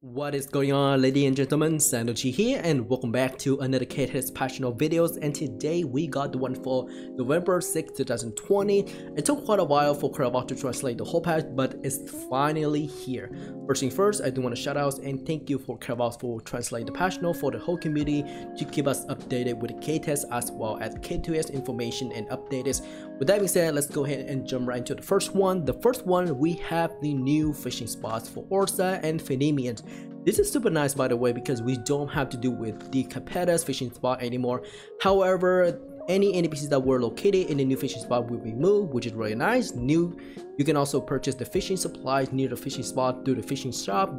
What is going on, ladies and gentlemen? Sandochi here, and welcome back to another KTEST passionate videos. And today we got the one for November 6, 2020. It took quite a while for Crevox to translate the whole patch, but it's finally here. First thing first, I do want to shout out and thank you for Crevox for translating the patch note for the whole community to keep us updated with the KTEST as well as KTEST information and updates. With that being said, let's go ahead and jump right into the first one. The first one, we have the new fishing spots for Ursa and Phoenicians. This is super nice, by the way, because we don't have to do with the KTEST fishing spot anymore. However, any NPCs that were located in the new fishing spot will be moved, which is really nice. You can also purchase the fishing supplies near the fishing spot through the fishing shop.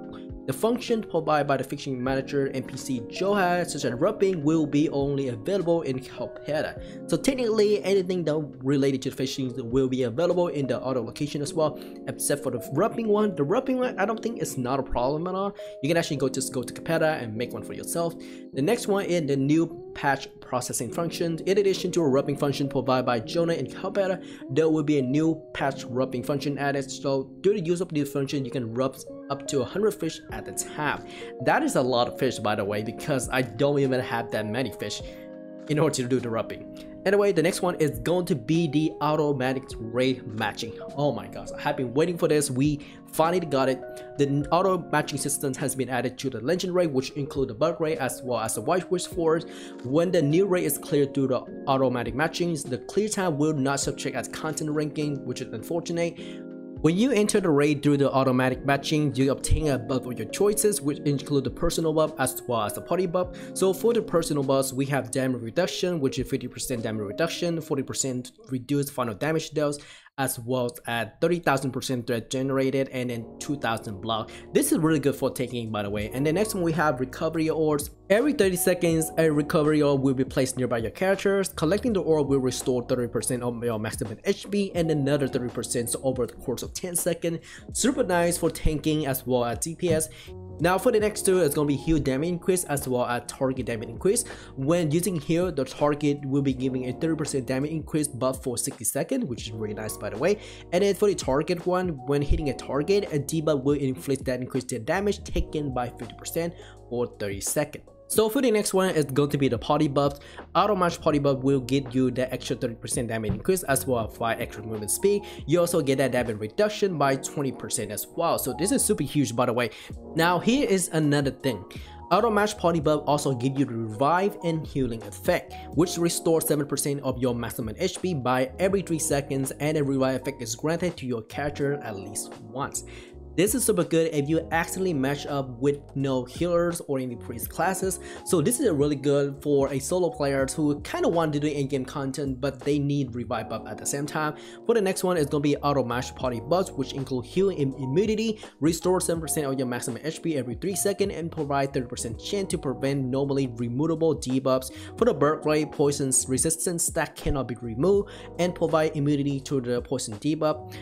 The function provided by the fishing manager NPC Johan, such as rubbing, will be only available in KTEST. So technically, anything that related to fishing will be available in the auto location as well, except for the rubbing one. The rubbing one, I don't think it's not a problem at all. You can actually just go to KTEST and make one for yourself. The next one is the new patch processing function. In addition to a rubbing function provided by Jonah in KTEST, there will be a new patch rubbing function added. So through the use of this function, you can rub up to 100 fish at a time. That is a lot of fish, by the way, because I don't even have that many fish in order to do the rubbing. Anyway, the next one is going to be the automatic raid matching. Oh my gosh, I have been waiting for this. We finally got it. The auto matching system has been added to the legend raid, which include the bug raid as well as the white wish forest. When the new raid is cleared through the automatic matchings, the clear time will not subtract as content ranking, which is unfortunate. When you enter the raid through the automatic matching, you obtain a buff of your choices, which include the personal buff as well as the party buff. So for the personal buffs, we have damage reduction, which is 50% damage reduction, 40% reduced final damage dealt, as well as 30,000% threat generated, and then 2,000 block. This is really good for taking, by the way. And the next one, we have recovery orbs. Every 30 seconds, a recovery orb will be placed nearby your characters. Collecting the orb will restore 30% of your maximum HP and another 30% over the course of 10 seconds. Super nice for tanking as well as DPS. Now for the next two, it's going to be heal damage increase as well as target damage increase. When using heal, the target will be giving a 30% damage increase buff for 60 seconds, which is really nice, by the way. And then for the target one, when hitting a target, a debuff will inflict that increased damage taken by 50% for 30 seconds. So for the next one, it's going to be the party buffs. Auto match party buff will give you the extra 30% damage increase as well as 5 extra movement speed. You also get that damage reduction by 20% as well. So this is super huge, by the way. Now here is another thing. Auto match party buff also give you the revive and healing effect, which restores 7% of your maximum HP by every 3 seconds, and a revive effect is granted to your character at least once. This is super good if you accidentally match up with no healers or any priest classes. So this is really good for a solo players who kind of want to do in-game content, but they need revive buff at the same time. For the next one, it's going to be auto match party buffs, which include healing and immunity, restore 7% of your maximum HP every 3 seconds, and provide 30% chance to prevent normally removable debuffs for the bird rate, poison resistance that cannot be removed, and provide immunity to the poison debuff.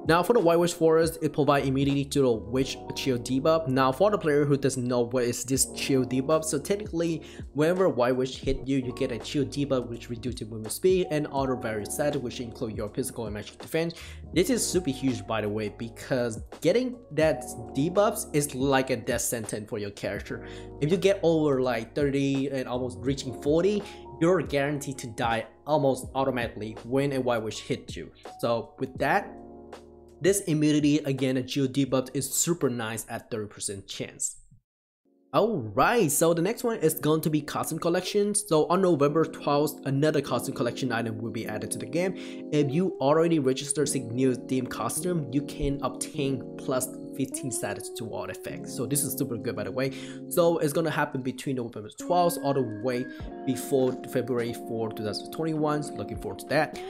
Now for the White Witch Forest, it provides immunity to the Witch Chill debuff. Now for the player who doesn't know what is this chill debuff, so technically whenever White Witch hit you, you get a chill debuff which reduces your movement speed and other various stats which include your physical and magic defense. This is super huge, by the way, because getting that debuffs is like a death sentence for your character. If you get over like 30 and almost reaching 40, you're guaranteed to die almost automatically when a White Witch hits you. So with that, this immunity, again, a geo debuff, is super nice at 30% chance. Alright, so the next one is going to be costume collections. So on November 12th, another costume collection item will be added to the game. If you already registered a new theme costume, you can obtain plus 15 status to all effects. So this is super good, by the way. So it's going to happen between November 12th all the way before February 4, 2021. So looking forward to that.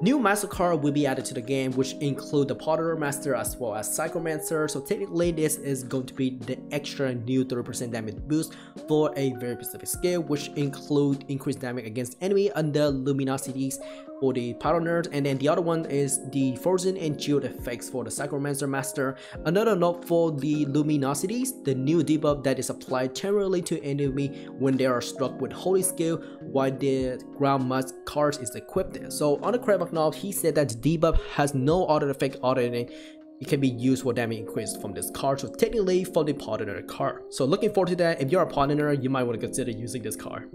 New master card will be added to the game, which include the Potter Master as well as Psychomancer. So technically this is going to be the extra new 30% damage boost for a very specific skill, which include increased damage against enemy under luminosities for the partners, and then the other one is the frozen and shield effects for the Psychomancer Master. Another note for the luminosities, the new debuff that is applied temporarily to enemy when they are struck with holy skill while the ground must card is equipped. So on the Crevox note, he said that the debuff has no other effect other than it can be used for damage increase from this card, so technically from the partner card. So looking forward to that. If you're a partner, you might want to consider using this card.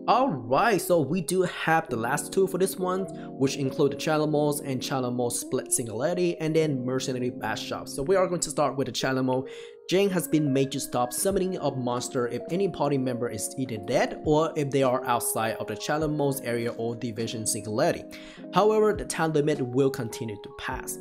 Alright, so we do have the last two for this one, which include the channel modes and channel mode split singularity, and then mercenary bash shop. So we are going to start with the channel mode. Jane has been made to stop summoning a monster if any party member is either dead or if they are outside of the channel modes area or division singularity. However, the time limit will continue to pass.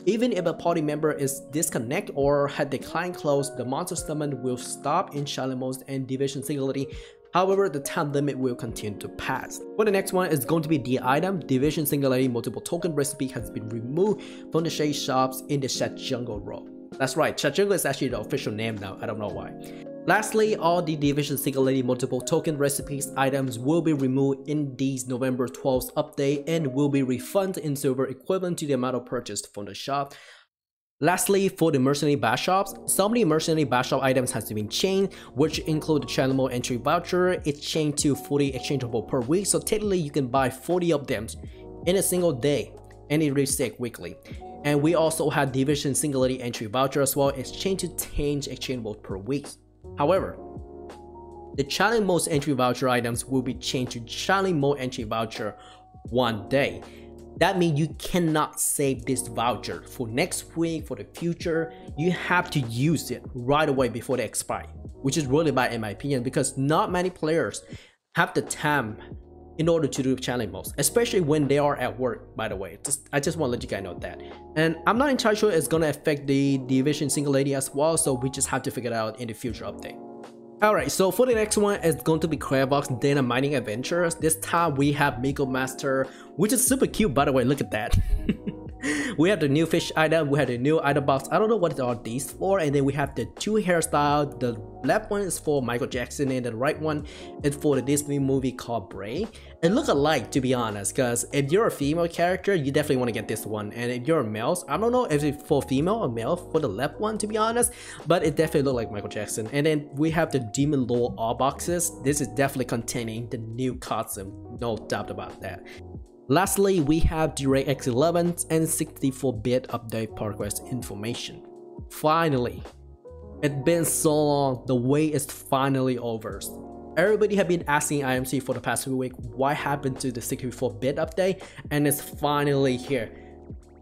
Even if a party member is disconnected or had the client closed, the monster summon will stop in channel modes and division singularity. However, the time limit will continue to pass. For the next one is going to be the item. Division Singularity multiple token recipe has been removed from the shade shops in the Chat Jungle role. That's right, Chat Jungle is actually the official name now, I don't know why. Lastly, all the Division Singularity multiple token recipes items will be removed in these November 12th update and will be refunded in silver equivalent to the amount purchased from the shop. Lastly, for the Mercenary bash shops, some of the Mercenary bash shop items has been changed, which include the channel mode entry voucher. It's changed to 40 exchangeable per week, so technically you can buy 40 of them in a single day and it resets weekly. And we also have Division Singularity entry voucher as well. It's changed to 10 exchangeable per week. However, the channel mode entry voucher items will be changed to channel mode entry voucher one day. That means you cannot save this voucher for next week, for the future. You have to use it right away before they expire, which is really bad in my opinion, because not many players have the time in order to do challenge modes, especially when they are at work, by the way. I just want to let you guys know that. And I'm not entirely sure it's going to affect the Division Singularity as well, so we just have to figure it out in the future update. Alright, so for the next one, it's going to be Crevox Datamining Adventures. This time we have Miko Master, which is super cute, by the way. Look at that. We have the new fish item, we have the new item box. I don't know what are these for. And then we have the two hairstyles. The left one is for Michael Jackson and the right one is for the Disney movie called Bray. It look alike, to be honest, because if you're a female character, you definitely want to get this one. And if you're a male, I don't know if it's for female or male for the left one, to be honest, but it definitely look like Michael Jackson. And then we have the Demon Lore all boxes. This is definitely containing the new costume, no doubt about that. Lastly, we have DirectX 11 and 64-bit update progress information. Finally, it's been so long, the wait is finally over. Everybody have been asking IMC for the past few weeks what happened to the 64-bit update, and it's finally here.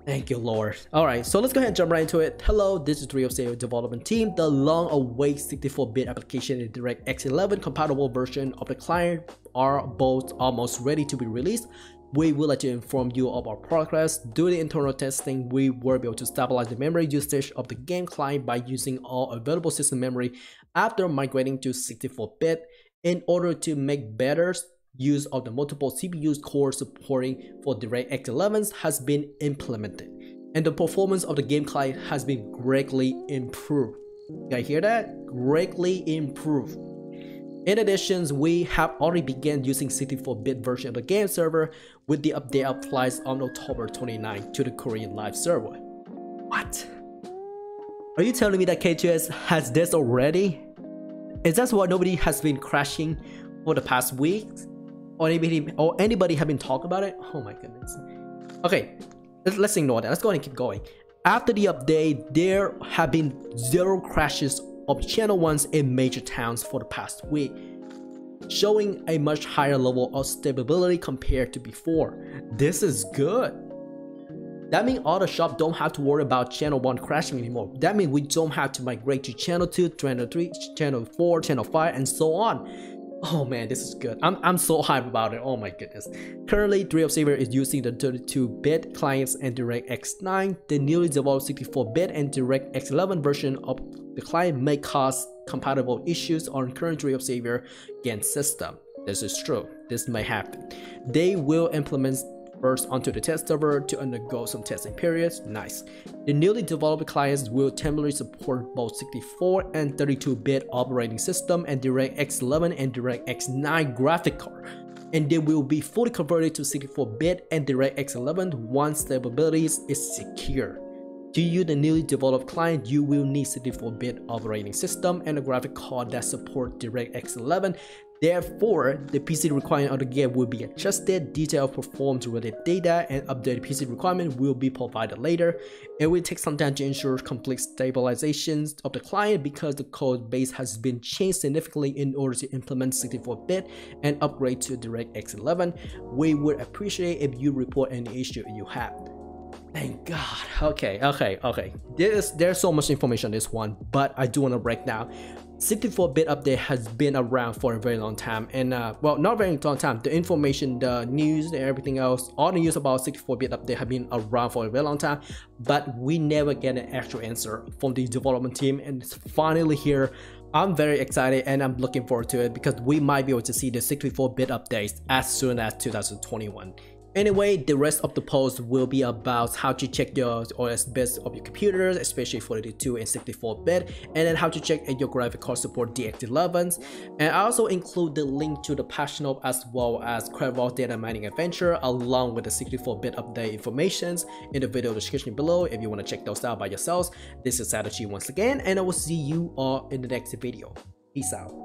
Thank you, Lord. Alright, so let's go ahead and jump right into it. Hello, this is 307 development team. The long-awaited 64-bit application and DirectX 11 compatible version of the client are both almost ready to be released. We would like to inform you of our progress. During the internal testing, we were able to stabilize the memory usage of the game client by using all available system memory after migrating to 64-bit. In order to make better use of the multiple CPU cores supporting for DirectX 11 has been implemented, and the performance of the game client has been greatly improved. You guys hear that? Greatly improved. In addition, we have already begun using 64-bit version of the game server with the update applies on October 29 to the Korean live server. What? Are you telling me that KTEST has this already? Is that why nobody has been crashing for the past week? Or anybody have been talking about it? Oh my goodness. Okay, let's ignore that. Let's go ahead and keep going. After the update, there have been 0 crashes of channel ones in major towns for the past week, showing a much higher level of stability compared to before. This is good. That means all the shops don't have to worry about channel 1 crashing anymore. That means we don't have to migrate to channel 2, channel 3, channel 4, channel 5, and so on. Oh man, this is good. I'm so hyped about it. Oh my goodness. Currently, 307 is using the 32-bit clients and DirectX 9. The newly developed 64-bit and DirectX 11 version of the client may cause compatible issues on current 307 game system. This is true. This may happen. They will implement first onto the test server to undergo some testing periods. Nice. The newly developed clients will temporarily support both 64 and 32-bit operating system and DirectX 11 and DirectX 9 graphic card, and they will be fully converted to 64-bit and DirectX 11 once stability is secure. To use the newly developed client, you will need 64-bit operating system and a graphic card that supports DirectX 11. Therefore, the PC requirement of the game will be adjusted, detailed performance-related data and updated PC requirement will be provided later. It will take some time to ensure complete stabilizations of the client because the code base has been changed significantly in order to implement 64-bit and upgrade to DirectX 11. We would appreciate if you report any issue you have. Thank God. Okay. There's so much information on this one, but I do want to break down. 64-bit update has been around for a very long time, and well, not very long time. The information, the news, and everything else, all the news about 64-bit update have been around for a very long time, but we never get an actual answer from the development team, and it's finally here. I'm very excited and I'm looking forward to it because we might be able to see the 64-bit updates as soon as 2021. Anyway, the rest of the post will be about how to check your OS bits of your computers, especially 42 and 64-bit, and then how to check if your graphic card support DX11s. And I also include the link to the patch note as well as Crevox Datamining adventure along with the 64-bit update informations in the video description below if you want to check those out by yourselves. This is Satoshi once again, and I will see you all in the next video. Peace out.